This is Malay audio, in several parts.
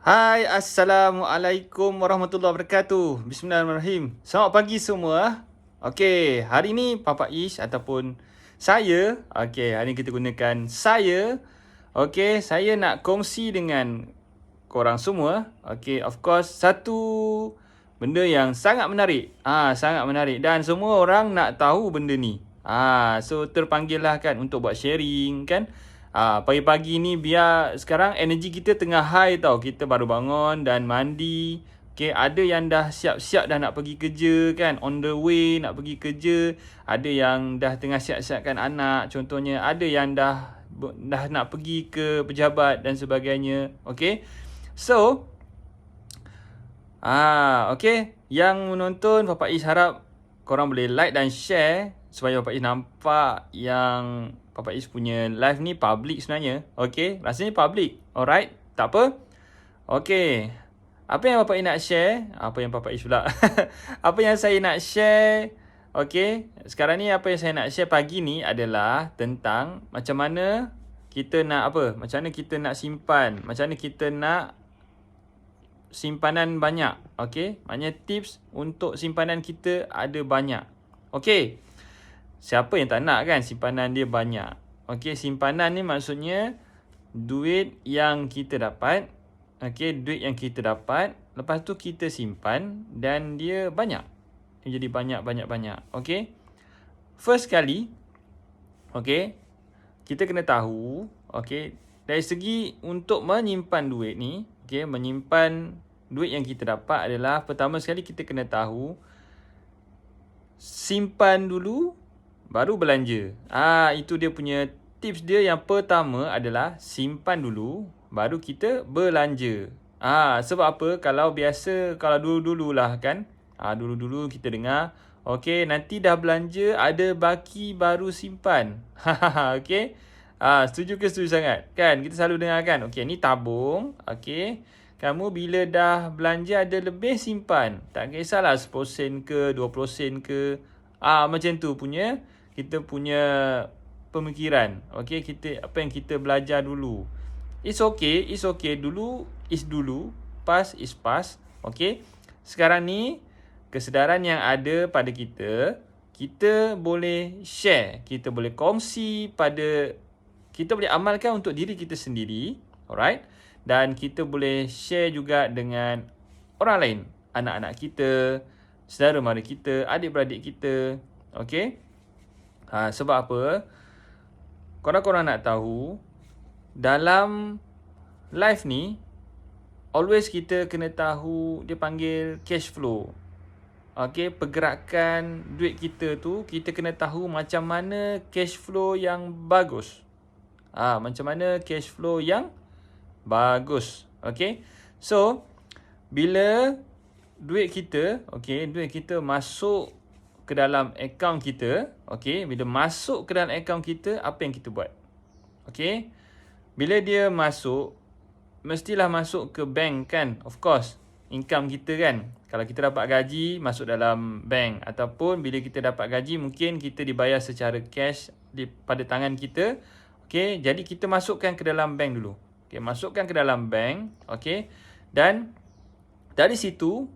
Hai, Assalamualaikum warahmatullahi wabarakatuh. Bismillahirrahmanirrahim. Selamat pagi semua. Okey, hari ni Papa Ish ataupun saya, hari ni kita gunakan saya. Okey, saya nak kongsi dengan korang semua. Okey, of course, satu benda yang sangat menarik. Sangat menarik dan semua orang nak tahu benda ni. So terpanggil lah kan untuk buat sharing kan. Pagi-pagi ni biar sekarang energi kita tengah high tau. Kita baru bangun dan mandi. Okay, ada yang dah siap-siap dah nak pergi kerja kan. On the way nak pergi kerja. Ada yang dah tengah siap-siapkan anak contohnya. Ada yang dah nak pergi ke pejabat dan sebagainya. Okay. So, okay. Yang menonton Papa Ish harap korang boleh like dan share supaya Papa Ish nampak yang Papa Ish punya live ni public sebenarnya. Okay, rasanya public. Alright, tak apa. Okay, apa yang Papa Ish nak share? Apa yang Papa Ish pula? Apa yang saya nak share? Okay, sekarang ni apa yang saya nak share pagi ni adalah tentang macam mana kita nak apa? Macam mana kita nak simpan? Macam mana kita nak simpanan banyak? Okay, maknanya tips untuk simpanan kita ada banyak. Okay, siapa yang tak nak kan simpanan dia banyak? Okey, simpanan ni maksudnya duit yang kita dapat. Okey, duit yang kita dapat, lepas tu kita simpan dan dia banyak. Dia jadi banyak. Okey. First kali, okey, kita kena tahu, okey, dari segi untuk menyimpan duit ni, okey, menyimpan duit yang kita dapat adalah pertama sekali kita kena tahu simpan dulu baru belanja. Itu dia punya tips dia yang pertama adalah simpan dulu baru kita belanja. Sebab apa? Kalau biasa, kalau dulu-dululah kan. Dulu-dulu kita dengar, okey, nanti dah belanja ada baki baru simpan. Okey. Setuju ke setuju sangat? Kan kita selalu dengar kan. Okey, ni tabung. Okey. Kamu bila dah belanja ada lebih simpan. Tak kisahlah 10 sen ke 20 sen ke. Macam tu punya kita punya pemikiran. Okey, apa yang kita belajar dulu. It's okay dulu is dulu, past is past. Okey. Sekarang ni kesedaran yang ada pada kita boleh share, kita boleh kongsi kita boleh amalkan untuk diri kita sendiri, alright? Dan kita boleh share juga dengan orang lain, anak-anak kita, saudara mara kita, adik-beradik kita. Okey? Sebab apa? Korang-korang nak tahu, dalam life ni, always kita kena tahu, dia panggil cash flow. Okey, pergerakan duit kita tu, kita kena tahu macam mana cash flow yang bagus. Macam mana cash flow yang bagus. Okey. So, bila duit kita masuk ke dalam akaun kita, okey, bila masuk ke dalam akaun kita, apa yang kita buat? Okey. Bila dia masuk, mestilah masuk ke bank kan? Of course, income kita kan. Kalau kita dapat gaji, masuk dalam bank. Ataupun bila kita dapat gaji, mungkin kita dibayar secara cash pada tangan kita. Okey, jadi kita masukkan ke dalam bank dulu. Okey, masukkan ke dalam bank, okey. Dan dari situ,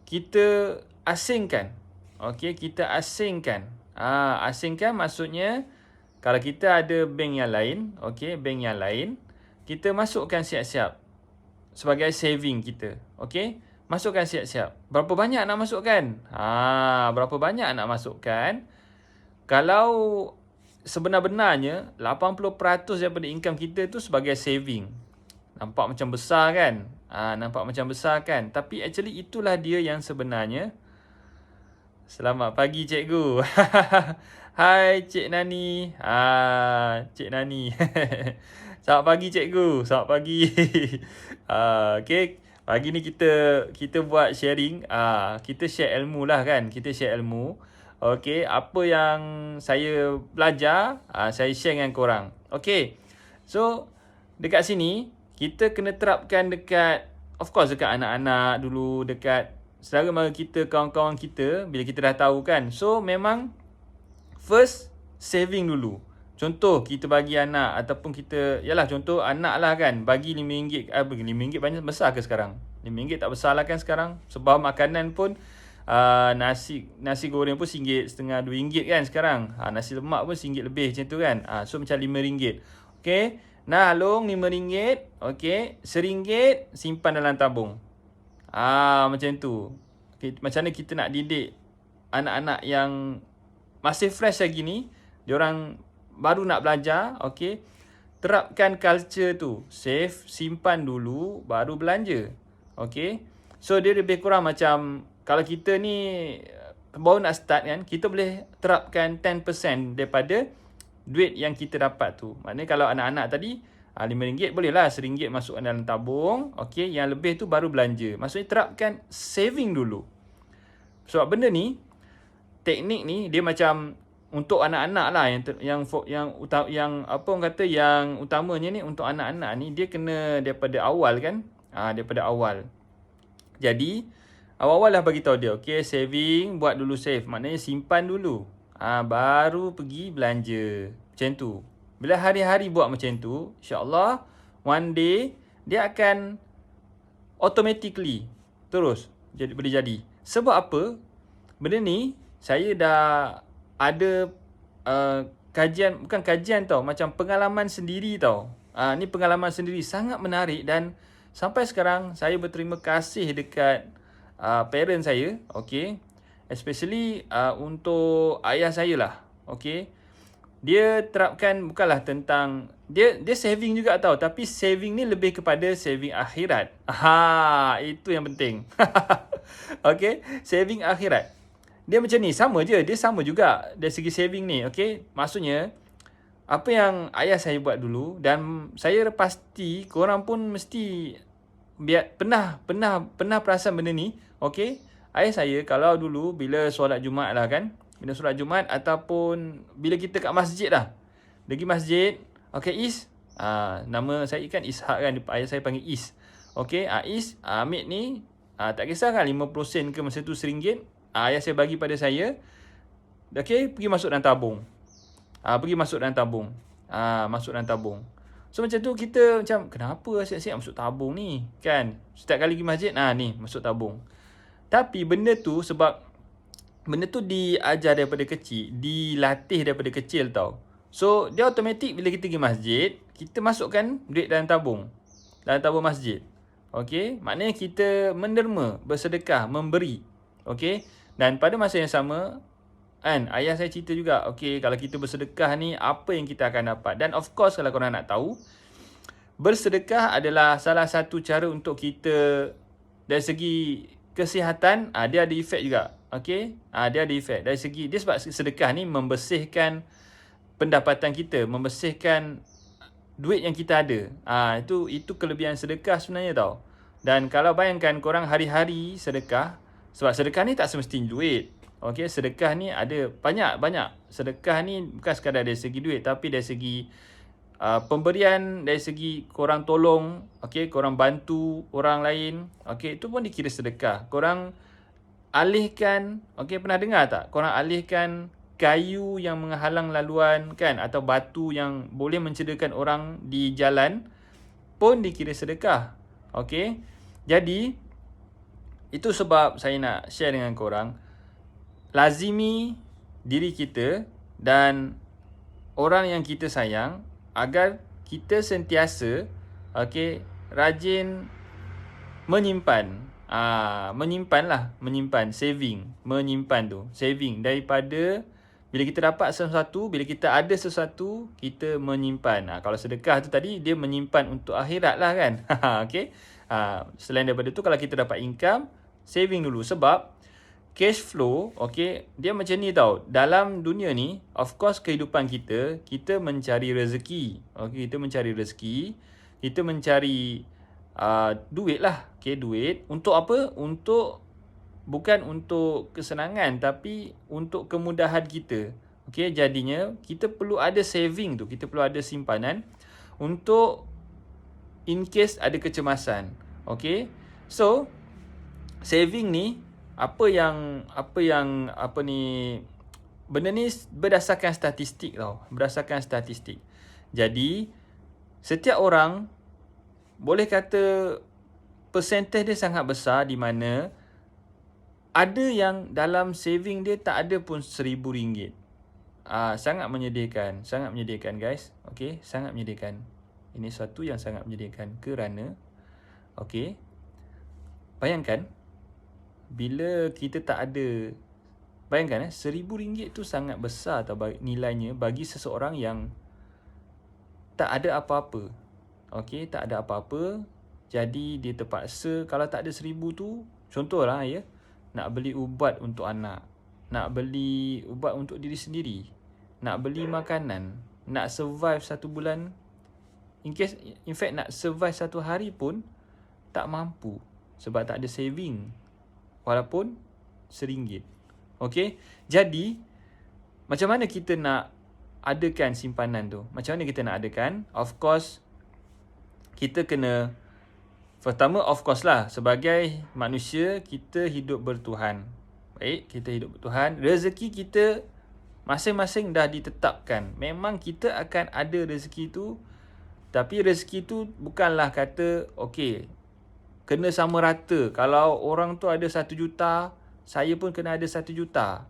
kita asingkan. Okey, kita asingkan. Asingkan maksudnya kalau kita ada bank yang lain, okey, bank yang lain, kita masukkan siap-siap sebagai saving kita. Okey, masukkan siap-siap. Berapa banyak nak masukkan? Berapa banyak nak masukkan? Kalau sebenar-benarnya 80% daripada income kita tu sebagai saving. Nampak macam besar kan? Tapi actually itulah dia yang sebenarnya. Selamat pagi cikgu. Hai Cik Nani. Cik Nani. Selamat pagi cikgu. Selamat pagi. Okay. Pagi ni kita buat sharing. Kita share ilmu lah kan. Kita share ilmu. Okay. Apa yang saya belajar, saya share dengan korang. Okay. So, dekat sini, kita kena terapkan dekat, of course dekat anak-anak dulu, dekat saudara mara kita, kawan-kawan kita, bila kita dah tahu kan. So, memang first saving dulu. Contoh kita bagi anak ataupun kita, yalah contoh anak lah kan, bagi RM5. RM5 banyak besar ke sekarang? RM5 tak besar lah kan sekarang. Sebab makanan pun nasi goreng pun RM1.50 RM2 kan sekarang. Nasi lemak pun RM1 lebih macam tu kan. So macam RM5. Okay. Nah, Long RM5. Okay. RM1 simpan dalam tabung. Macam tu. Okay. Macam mana kita nak didik anak-anak yang masih fresh lagi ni, diorang baru nak belajar, okay, terapkan culture tu. Save, simpan dulu, baru belanja. Okay. So, dia lebih kurang macam, kalau kita ni baru nak start kan, kita boleh terapkan 10% daripada duit yang kita dapat tu. Maknanya kalau anak-anak tadi, RM5 boleh lah, RM1 masukkan dalam tabung. Okay. Yang lebih tu baru belanja. Maksudnya terapkan saving dulu. Sebab benda ni, teknik ni, dia macam untuk anak-anak lah yang apa orang kata yang utamanya ni untuk anak-anak ni, dia kena daripada awal kan. Daripada awal. Jadi awal-awal lah bagi tahu dia, okey, saving, buat dulu save. Maknanya simpan dulu. Baru pergi belanja. Macam tu. Bila hari-hari buat macam tu, insya-Allah one day dia akan automatically terus boleh jadi. Sebab apa? Benda ni saya dah ada bukan kajian tau, macam pengalaman sendiri tau. Ni pengalaman sendiri sangat menarik dan sampai sekarang saya berterima kasih dekat parent saya, okay. Especially untuk ayah saya lah, okay. Dia terapkan bukanlah tentang dia saving juga tau, tapi saving ni lebih kepada saving akhirat. Itu yang penting. Okay, saving akhirat. Dia macam ni, sama je. Dia sama juga dari segi saving ni, okay. Maksudnya, apa yang ayah saya buat dulu, dan saya pasti korang pun mesti pernah perasan benda ni, okay. Ayah saya kalau dulu bila solat Jumaat lah kan, bila solat Jumaat ataupun bila kita kat masjid lah, pergi masjid, okay, Is, nama saya kan Ishak kan, ayah saya panggil Is, okay. Is, ambil ni, tak kisah kan 50 sen ke masa tu RM1, ayah saya bagi pada saya. Okay, pergi masuk dalam tabung. Masuk dalam tabung. So macam tu kita macam, kenapa asyik-asyik masuk tabung ni? Kan? Setiap kali pergi masjid, ni masuk tabung. Tapi benda tu sebab benda tu diajar daripada kecil, dilatih daripada kecil tau. So dia automatik bila kita pergi masjid, kita masukkan duit dalam tabung masjid. Okay, maknanya kita menderma, bersedekah, memberi. Okay. Dan pada masa yang sama, kan, ayah saya cerita juga, okay, kalau kita bersedekah ni, apa yang kita akan dapat. Dan of course, kalau korang nak tahu, bersedekah adalah salah satu cara untuk kita, dari segi kesihatan, dia ada efek juga. Okay, dia ada efek. Dari segi, dia sebab sedekah ni membersihkan pendapatan kita, membersihkan duit yang kita ada. Itu kelebihan sedekah sebenarnya tau. Dan kalau bayangkan korang hari-hari sedekah, sebab sedekah ni tak semestinya duit. Okay, sedekah ni ada banyak. Sedekah ni bukan sekadar dari segi duit, tapi dari segi pemberian, dari segi korang tolong, okay, korang bantu orang lain, okay, itu pun dikira sedekah. Korang alihkan, okay, pernah dengar tak? Korang alihkan kayu yang menghalang laluan kan, atau batu yang boleh mencederakan orang di jalan, pun dikira sedekah. Okay, jadi itu sebab saya nak share dengan korang, lazimi diri kita dan orang yang kita sayang agar kita sentiasa, okay, rajin menyimpan. Menyimpan saving daripada bila kita dapat sesuatu, bila kita ada sesuatu, kita menyimpan. Kalau sedekah tu tadi, dia menyimpan untuk akhirat lah kan. Okay. Selain daripada tu, kalau kita dapat income, saving dulu. Sebab cash flow, okay, dia macam ni tau. Dalam dunia ni, of course kehidupan kita mencari rezeki. Okay, kita mencari duit lah. Okay, duit. Untuk apa? Bukan untuk kesenangan, tapi untuk kemudahan kita. Okay, jadinya kita perlu ada saving tu. Kita perlu ada simpanan untuk in case ada kecemasan. Okay, so saving ni, apa benda ni berdasarkan statistik tau. Berdasarkan statistik. Jadi, setiap orang boleh kata percentage dia sangat besar di mana ada yang dalam saving dia tak ada pun RM1,000. Sangat menyedihkan. Sangat menyedihkan guys. Okay, sangat menyedihkan. Ini satu yang sangat menyedihkan kerana okay, bayangkan bila kita tak ada, bayangkan RM1,000 tu sangat besar tau nilainya bagi seseorang yang tak ada apa-apa. Okay, tak ada apa-apa. Jadi dia terpaksa, kalau tak ada RM1,000 tu, contohlah ya, nak beli ubat untuk anak, nak beli ubat untuk diri sendiri, nak beli makanan, nak survive 1 bulan, in fact nak survive 1 hari pun tak mampu sebab tak ada saving walaupun RM1. Okay, jadi macam mana kita nak adakan simpanan tu? Macam mana kita nak adakan? Of course, kita kena, pertama of course lah, sebagai manusia kita hidup bertuhan. Baik, kita hidup bertuhan. Rezeki kita masing-masing dah ditetapkan. Memang kita akan ada rezeki tu, tapi rezeki tu bukanlah kata okay, kena sama rata. Kalau orang tu ada 1 juta, saya pun kena ada 1 juta.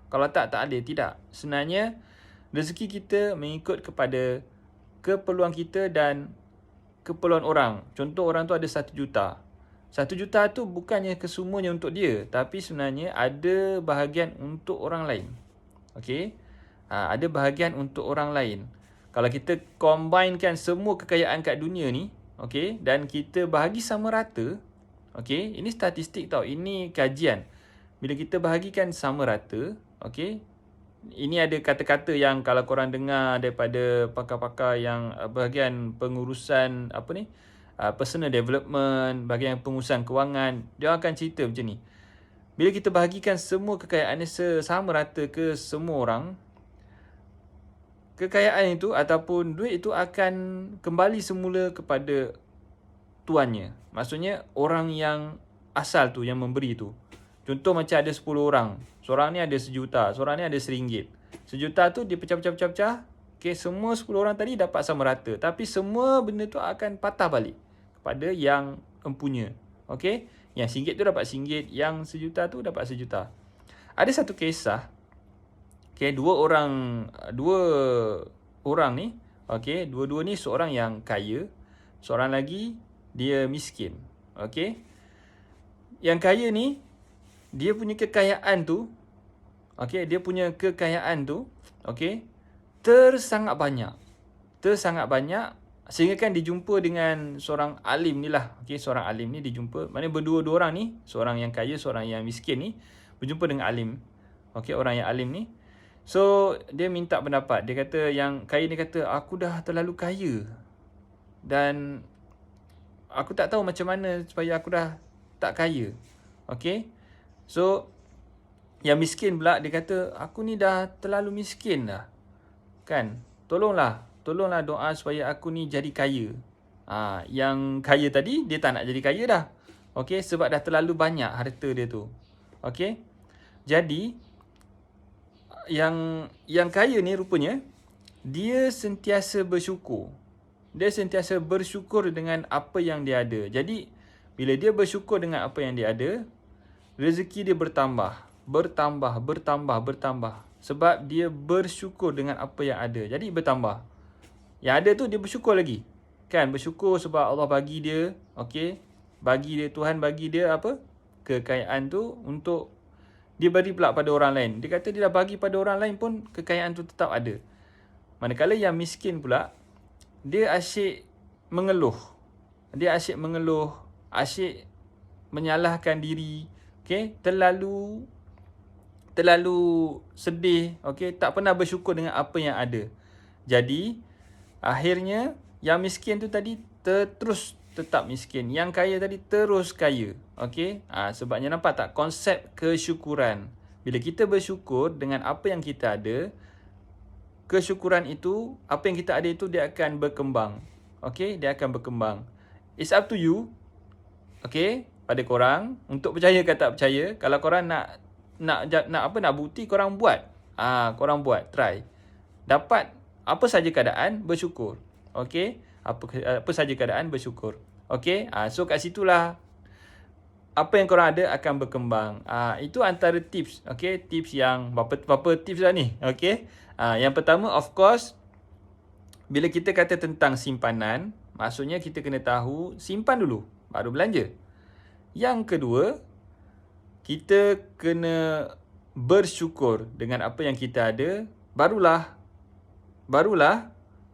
Kalau tak ada. Tidak. Sebenarnya, rezeki kita mengikut kepada keperluan kita dan keperluan orang. Contoh orang tu ada 1 juta. 1 juta tu bukannya kesemuanya untuk dia, tapi sebenarnya ada bahagian untuk orang lain. Okey? Ada bahagian untuk orang lain. Kalau kita combinekan semua kekayaan kat dunia ni, okey, dan kita bahagi sama rata, okey, ini statistik tau, ini kajian. Bila kita bahagikan sama rata, okey, ini ada kata-kata yang kalau korang dengar daripada pakar-pakar yang bahagian pengurusan personal development, bahagian pengurusan kewangan, dia akan cerita macam ni. Bila kita bahagikan semua kekayaan ni sama rata ke semua orang, kekayaan itu ataupun duit itu akan kembali semula kepada tuannya. Maksudnya orang yang asal tu, yang memberi tu. Contoh macam ada 10 orang. Seorang ni ada RM1, seorang ni ada RM1. RM1 tu dia pecah-pecah. Okay, semua 10 orang tadi dapat sama rata. Tapi semua benda tu akan patah balik kepada yang empunya. Okay, yang RM1 tu dapat RM1, yang RM1 tu dapat RM1. Ada satu kisah. Okay, dua orang ni, okay, dua-dua ni seorang yang kaya, seorang lagi dia miskin. Okay, yang kaya ni dia punya kekayaan tu, okay, okay, tersangat banyak sehingga kan dijumpa dengan seorang alim ni lah. Okay, seorang alim ni dijumpa, maknanya berdua-dua orang ni, seorang yang kaya, seorang yang miskin ni berjumpa dengan alim. Okay, orang yang alim ni, so dia minta pendapat. Dia kata, yang kaya ni kata, aku dah terlalu kaya dan aku tak tahu macam mana supaya aku dah tak kaya. Okay, so yang miskin pula dia kata, aku ni dah terlalu miskin dah kan, tolonglah doa supaya aku ni jadi kaya. Yang kaya tadi dia tak nak jadi kaya dah. Okay, sebab dah terlalu banyak harta dia tu. Okay, jadi yang kaya ni rupanya dia sentiasa bersyukur. Dia sentiasa bersyukur dengan apa yang dia ada. Jadi bila dia bersyukur dengan apa yang dia ada, rezeki dia bertambah. Sebab dia bersyukur dengan apa yang ada. Jadi bertambah. Yang ada tu dia bersyukur lagi. Kan, bersyukur sebab Allah bagi dia, okey, Tuhan bagi dia apa? Kekayaan tu untuk dia bagi pula pada orang lain. Dia kata dia dah bagi pada orang lain pun kekayaan tu tetap ada. Manakala yang miskin pula, dia asyik mengeluh. Asyik menyalahkan diri. Okay, terlalu sedih. Okay, tak pernah bersyukur dengan apa yang ada. Jadi, akhirnya yang miskin tu tadi terus tetap miskin. Yang kaya tadi terus kaya. Okay, sebabnya nampak tak konsep kesyukuran. Bila kita bersyukur dengan apa yang kita ada, kesyukuran itu, apa yang kita ada itu dia akan berkembang. Okay, dia akan berkembang. It's up to you. Okay, pada korang untuk percaya ke tak percaya. Kalau korang nak bukti, korang buat. Korang buat, try. Dapat apa saja keadaan, bersyukur. Okey? Apa saja keadaan, bersyukur. Okey? So kat situlah apa yang korang ada akan berkembang. Itu antara tips. Okey? Tips yang berapa tips dah ni? Okey? Yang pertama, of course, bila kita kata tentang simpanan, maksudnya kita kena tahu simpan dulu, baru belanja. Yang kedua, kita kena bersyukur dengan apa yang kita ada, barulah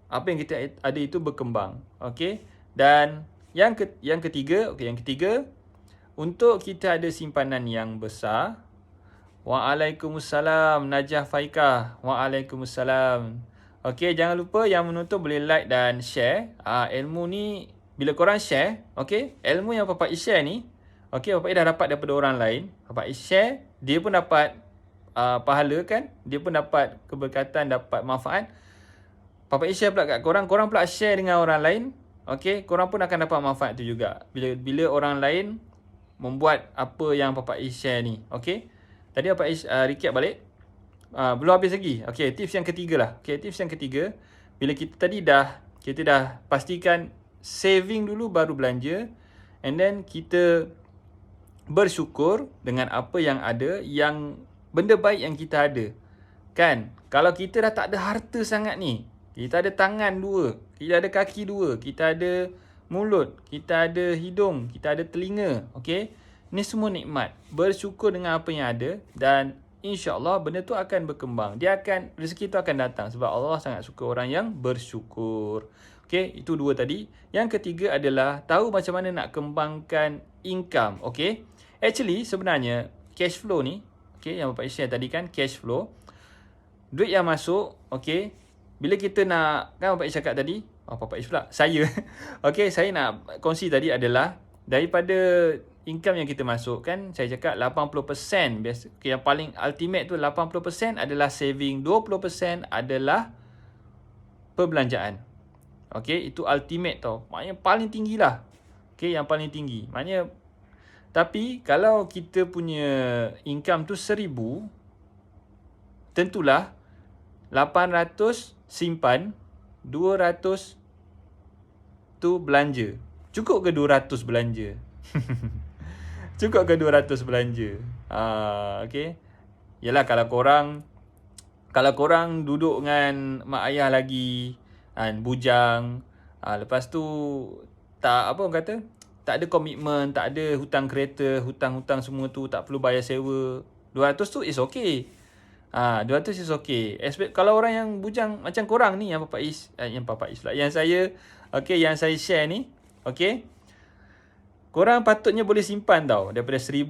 apa yang kita ada itu berkembang. Okey? Dan yang ketiga, untuk kita ada simpanan yang besar. Waalaikumsalam Najah Faikah. Waalaikumsalam. Okey, jangan lupa yang menonton boleh like dan share. Ilmu ni bila korang share, okey, ilmu yang Papa Is share ni, okey, Papa Is dah dapat daripada orang lain. Papa Is share, dia pun dapat pahala kan? Dia pun dapat keberkatan, dapat manfaat. Papa Is share pula kat korang, korang pula share dengan orang lain. Okey, korang pun akan dapat manfaat tu juga. Bila orang lain membuat apa yang Papa Is share ni. Okey. Tadi Papa Is recap balik. Belum habis lagi. Okey, tips yang ketiga lah. Okey, tips yang ketiga, bila kita dah pastikan saving dulu baru belanja, and then kita bersyukur dengan apa yang ada, yang benda baik yang kita ada. Kan? Kalau kita dah tak ada harta sangat ni, kita ada tangan dua, kita ada kaki dua, kita ada mulut, kita ada hidung, kita ada telinga. Okey? Ni semua nikmat. Bersyukur dengan apa yang ada dan InsyaAllah benda tu akan berkembang. Rezeki tu akan datang sebab Allah sangat suka orang yang bersyukur. Okey, itu dua tadi. Yang ketiga adalah tahu macam mana nak kembangkan income. Okey. Actually sebenarnya cash flow ni, okey, yang Bapak share tadi kan, cash flow. Duit yang masuk, okey. Bila kita nak, kan Bapak cakap tadi, Bapak pula, saya. Okey, saya nak kongsi tadi adalah daripada income yang kita masuk kan, saya cakap 80% biasa, okay, yang paling ultimate tu 80% adalah saving, 20% adalah perbelanjaan. Okey, itu ultimate tau. Maknanya paling tinggi lah. Okey, yang paling tinggi. Maknanya, tapi kalau kita punya income tu 1,000, tentulah 800 simpan, 200 tu belanja. Cukup ke 200 belanja? Cukup ke 200 belanja? Okay. Yalah, kalau korang duduk dengan mak ayah lagi, bujang, lepas tu tak, apa orang kata, tak ada komitmen, tak ada hutang kereta, hutang-hutang semua tu, tak perlu bayar sewa, 200 tu is okay. 200 is okay. Kalau orang yang bujang macam korang ni, yang saya share ni, okay, korang patutnya boleh simpan tau. Daripada 1,000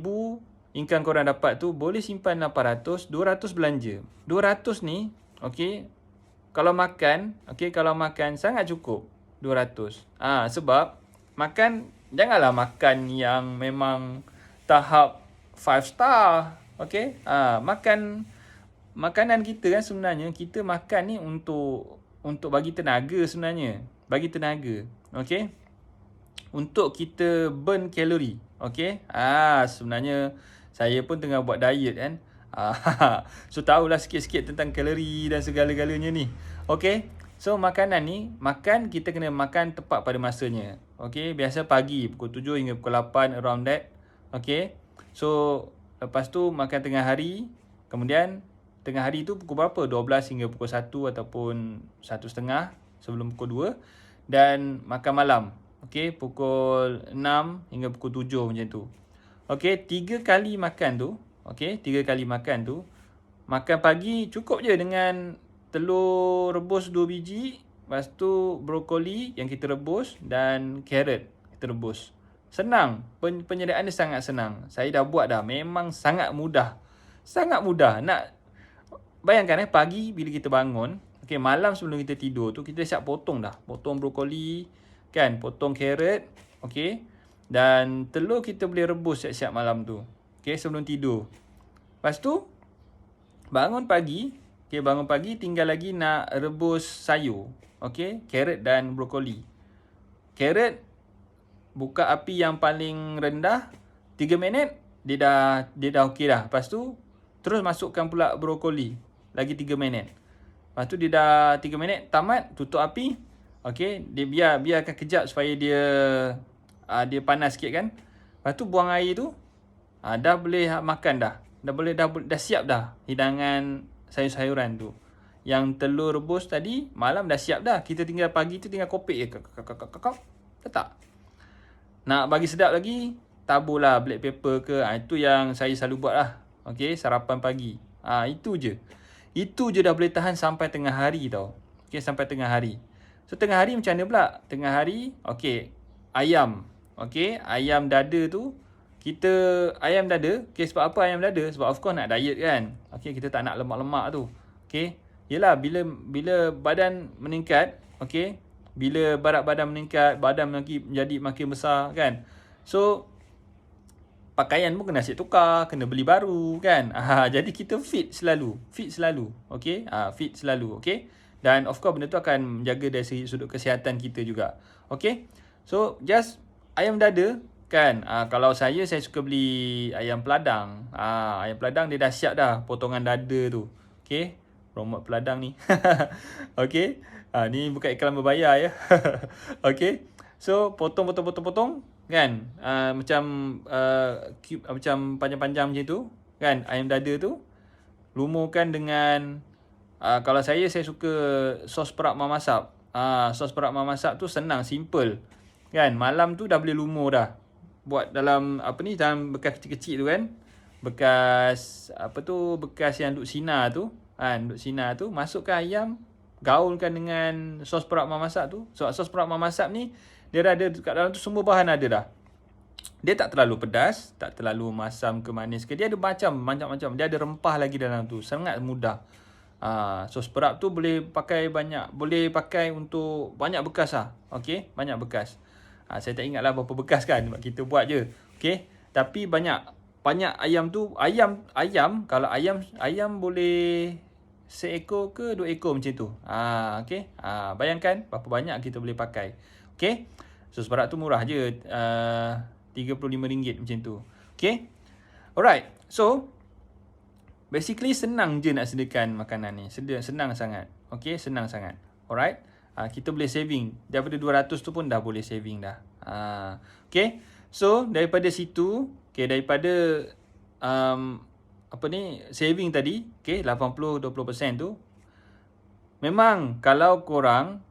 income korang dapat tu, boleh simpan 800, 200 belanja. 200 ni, okay, kalau makan sangat cukup 200. Sebab makan, janganlah makan yang memang tahap 5 star. Okay, makanan kita kan sebenarnya, kita makan ni untuk bagi tenaga sebenarnya. Bagi tenaga. Okay, untuk kita burn kalori. Okay. Sebenarnya saya pun tengah buat diet kan. So tahulah sikit-sikit tentang kalori dan segala-galanya ni. Okay. So makanan ni, kita kena makan tepat pada masanya. Okay. Biasa pagi pukul 7 hingga pukul 8, around that. Okay. So lepas tu makan tengah hari. Kemudian tengah hari tu pukul berapa? 12 hingga pukul 1 ataupun 1.30 sebelum pukul 2. Dan makan malam. Okey, pukul 6 hingga pukul 7 macam tu. Okey, 3 kali makan tu. Okey, 3 kali makan tu. Makan pagi cukup je dengan telur rebus 2 biji. Lepas tu brokoli yang kita rebus dan carrot kita rebus. Senang. Penyediaan dia sangat senang. Saya dah buat dah. Memang sangat mudah. Sangat mudah. Nak bayangkan pagi bila kita bangun. Okey, malam sebelum kita tidur tu, kita siap potong dah. Potong brokoli. Kan, potong carrot, okey. Dan telur kita boleh rebus siap-siap malam tu. Okey, sebelum tidur. Lepas tu bangun pagi tinggal lagi nak rebus sayur. Okey, carrot dan brokoli. Carrot buka api yang paling rendah 3 minit, dia dah okey dah. Lepas tu terus masukkan pula brokoli. lagi 3 minit. Lepas tu dia dah 3 minit tamat, tutup api. Okey, dia biarkan kejap supaya dia panas sikit kan. Lepas tu buang air tu, dah boleh makan dah. Dah siap dah hidangan sayur-sayuran tu. Yang telur rebus tadi malam dah siap dah. Kita tinggal pagi tu tinggal kopek je. Dah tak? Nak bagi sedap lagi, taburlah black pepper ke. Itu yang saya selalu buat lah. Okey, sarapan pagi. Itu je. Itu je dah boleh tahan sampai tengah hari tau. Okey, sampai tengah hari. So tengah hari macam mana pula? Tengah hari, okey, ayam. Okey, ayam dada tu ayam dada. Okey, sebab apa ayam dada? Sebab of course nak diet kan. Okey, kita tak nak lemak-lemak tu. Okey. Yelah, bila badan meningkat, okey, bila berat badan meningkat, badan menjadi makin besar kan. So pakaian pun kena asyik tukar, kena beli baru kan. Jadi kita fit selalu. Okey? Fit selalu, okey? Dan of course benda tu akan menjaga dari sudut kesihatan kita juga. Okey? So just ayam dada kan. Kalau saya suka beli ayam peladang. Ayam peladang dia dah siap dah potongan dada tu. Okey? Promote peladang ni. Okey? Ni bukan iklan berbayar ya. Okey? So potong kan, macam cube, macam panjang-panjang macam tu kan, ayam dada tu lumurkan dengan kalau saya suka sos perak mamasap. Sos perak mamasap tu senang, simple kan. Malam tu dah boleh lumur dah, buat dalam dalam bekas kecil-kecil tu kan, bekas bekas yang duk sinar tu kan, masukkan ayam, gaulkan dengan sos perak mamasap tu. So sos perak mamasap ni dia ada kat dalam tu, semua bahan ada dah. Dia tak terlalu pedas, tak terlalu masam ke manis ke. Dia ada macam-macam. Dia ada rempah lagi dalam tu. Sangat mudah. Sos perak tu boleh pakai banyak. Boleh pakai untuk banyak bekas lah. Okey, banyak bekas. Saya tak ingat lah berapa bekas kan. Kita buat je. Okey, tapi banyak ayam tu. Kalau ayam boleh seekor ke 2 ekor macam tu. Okey. Bayangkan berapa banyak kita boleh pakai. Okey. Sos perak tu murah je. RM35 macam tu. Okay. Alright. So, basically senang je nak sediakan makanan ni. Senang sangat. Okay. Senang sangat. Alright. Kita boleh saving. Daripada 200 tu pun dah boleh saving dah. Okay. So, daripada situ. Okay. Daripada saving tadi. Okay. 80-20% tu. Memang kalau korang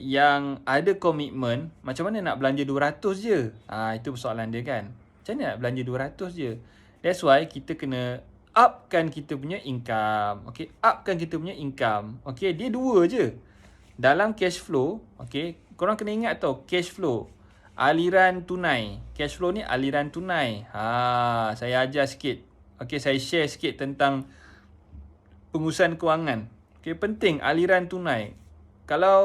yang ada komitmen, macam mana nak belanja 200 je? Itu persoalan dia kan. Macam mana nak belanja 200 je? That's why kita kena upkan kita punya income. Okay, upkan kita punya income. Okay, dia dua je. Dalam cash flow, okay, korang kena ingat tau, cash flow. Aliran tunai. Cash flow ni aliran tunai. Saya ajar sikit. Okay, saya share sikit tentang pengurusan kewangan. Okay, penting aliran tunai. Kalau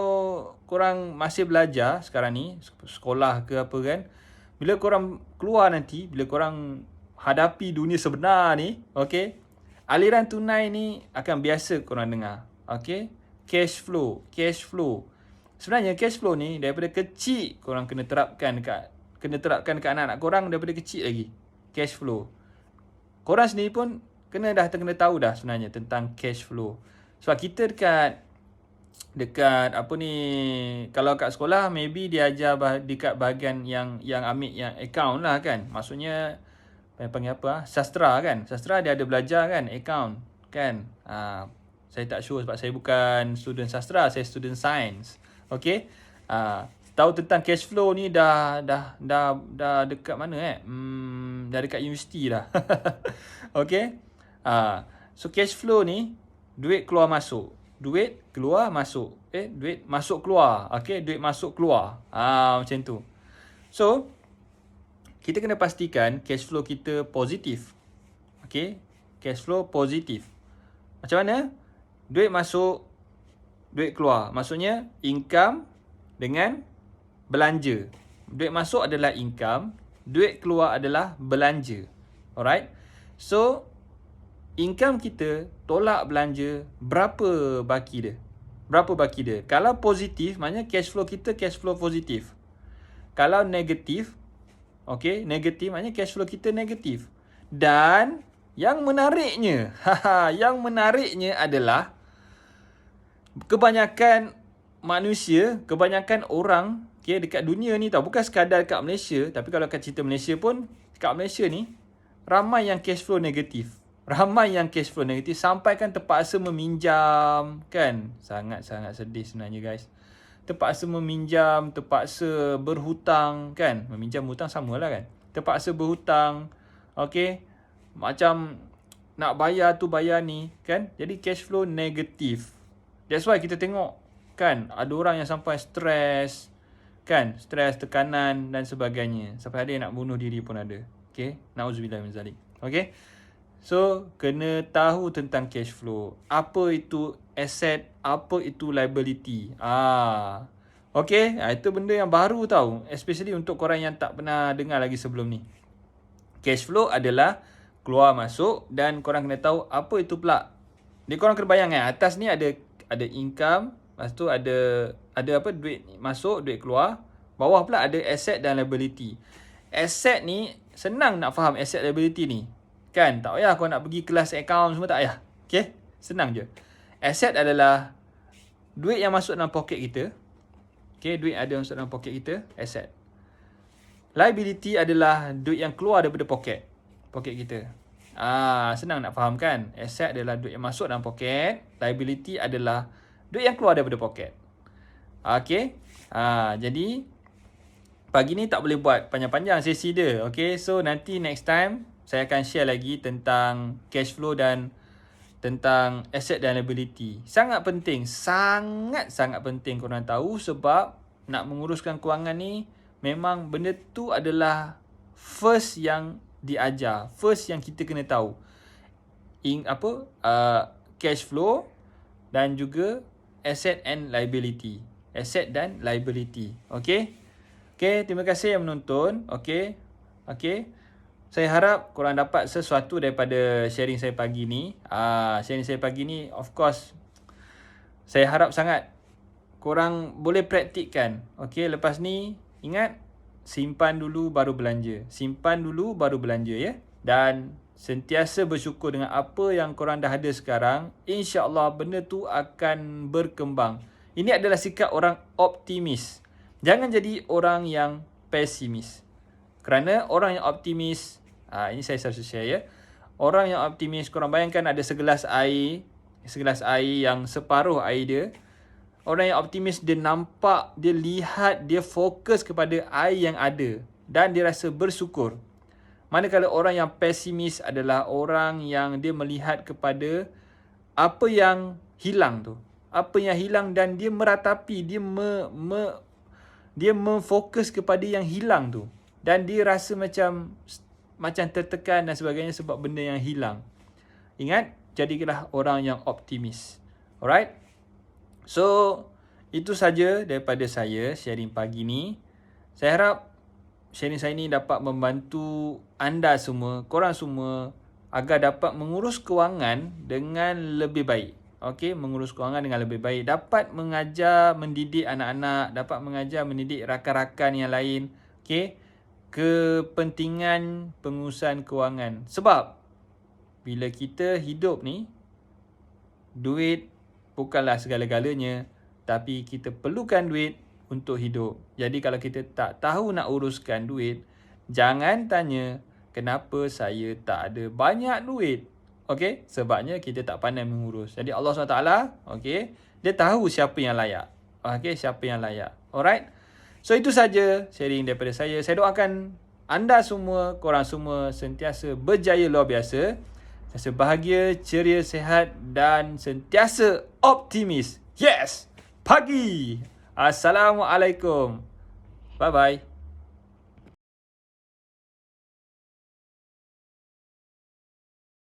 korang masih belajar sekarang ni, sekolah ke apa kan, bila korang keluar nanti, bila korang hadapi dunia sebenar ni, okay, aliran tunai ni akan biasa korang dengar. Okay, cash flow. Sebenarnya cash flow ni daripada kecil korang kena terapkan dekat anak-anak korang daripada kecil lagi. Cash flow. Korang sendiri pun kena tahu dah sebenarnya tentang cash flow. Sebab kita dekat kalau kat sekolah maybe dia ajar dekat bahagian yang ambil yang account lah kan. Maksudnya panggil apa? Sastra kan. Sastra dia ada belajar kan account kan. Saya tak sure sebab saya bukan student sastra, saya student science. Okey. Tahu tentang cash flow ni dah dekat mana dah dekat universiti dah. Okey. So cash flow ni duit keluar masuk. Duit keluar masuk. Duit masuk keluar. Okey, duit masuk keluar. Macam tu. So, kita kena pastikan cash flow kita positif. Okey, cash flow positif. Macam mana? Duit masuk, duit keluar. Maksudnya income dengan belanja. Duit masuk adalah income, duit keluar adalah belanja. Alright? So, income kita tolak belanja, berapa baki dia? Kalau positif, maknanya cash flow kita cash flow positif. Kalau negatif, okey, negatif maknanya cash flow kita negatif. Dan Yang menariknya adalah kebanyakan manusia, kebanyakan orang dekat dunia ni tau, bukan sekadar kat Malaysia, tapi kalau kat cerita Malaysia pun, kat Malaysia ni ramai yang cash flow negatif. Sampai kan terpaksa meminjam kan. Sangat-sangat sedih sebenarnya guys. Terpaksa meminjam, terpaksa berhutang kan. Meminjam hutang samalah kan. Terpaksa berhutang. Okay. Macam nak bayar tu bayar ni kan. Jadi cash flow negatif. That's why kita tengok kan, ada orang yang sampai stres kan, stres, tekanan dan sebagainya. Sampai ada yang nak bunuh diri pun ada. Okay. Na'udzubillah min zalik. Okay. So, kena tahu tentang cash flow. Apa itu asset, apa itu liability. Okay. Itu benda yang baru tau. Especially untuk korang yang tak pernah dengar lagi sebelum ni. Cash flow adalah keluar masuk dan korang kena tahu apa itu pula. Jadi korang kena bayangkan atas ni ada income, lepas tu ada apa, duit masuk, duit keluar. Bawah pula ada asset dan liability. Asset ni senang nak faham, asset liability ni. Kan, tak payah kau nak pergi kelas account semua, tak payah. Okay, senang je. Asset adalah duit yang masuk dalam poket kita. Okay, duit ada masuk dalam poket kita, asset. Liability adalah duit yang keluar daripada poket kita. Senang nak faham kan? Asset adalah duit yang masuk dalam poket. Liability adalah duit yang keluar daripada poket. Okay. Jadi pagi ni tak boleh buat panjang-panjang sesi dia. Okay. So nanti next time saya akan share lagi tentang cash flow dan tentang asset dan liability. Sangat penting. Sangat-sangat penting korang tahu, sebab nak menguruskan kewangan ni memang benda tu adalah first yang diajar, first yang kita kena tahu. Cash flow dan juga asset and liability. Asset dan liability. Okay. Okay, terima kasih yang menonton. Okay. Saya harap korang dapat sesuatu daripada sharing saya pagi ni. Sharing saya pagi ni, of course, saya harap sangat korang boleh praktikkan. Okay, lepas ni ingat, simpan dulu baru belanja. Simpan dulu baru belanja ya. Dan sentiasa bersyukur dengan apa yang korang dah ada sekarang. InsyaAllah benda tu akan berkembang. Ini adalah sikap orang optimis. Jangan jadi orang yang pesimis. Kerana orang yang optimis, ini saya selalu share ya. Orang yang optimis, korang bayangkan ada segelas air yang separuh air dia. Orang yang optimis, dia nampak, dia lihat, dia fokus kepada air yang ada dan dia rasa bersyukur. Manakala orang yang pesimis adalah orang yang dia melihat kepada apa yang hilang tu. Apa yang hilang dan dia meratapi, dia memfokus kepada yang hilang tu. Dan dia rasa macam tertekan dan sebagainya sebab benda yang hilang. Ingat, jadilah orang yang optimis. Alright? So, itu saja daripada saya sharing pagi ni. Saya harap sharing saya ni dapat membantu anda semua, korang semua, agar dapat mengurus kewangan dengan lebih baik. Okey, mengurus kewangan dengan lebih baik. Dapat mengajar, mendidik anak-anak, dapat mengajar, mendidik rakan-rakan yang lain. Okey, kepentingan pengurusan kewangan. Sebab bila kita hidup ni, duit bukanlah segala-galanya, tapi kita perlukan duit untuk hidup. Jadi kalau kita tak tahu nak uruskan duit, jangan tanya kenapa saya tak ada banyak duit. Okey, sebabnya kita tak pandai mengurus. Jadi Allah SWT, okey, dia tahu siapa yang layak. Okey, siapa yang layak. Alright. So itu saja sharing daripada saya. Saya doakan anda semua, korang semua sentiasa berjaya luar biasa. Sentiasa bahagia, ceria, sihat dan sentiasa optimis. Yes! Pagi! Assalamualaikum. Bye-bye.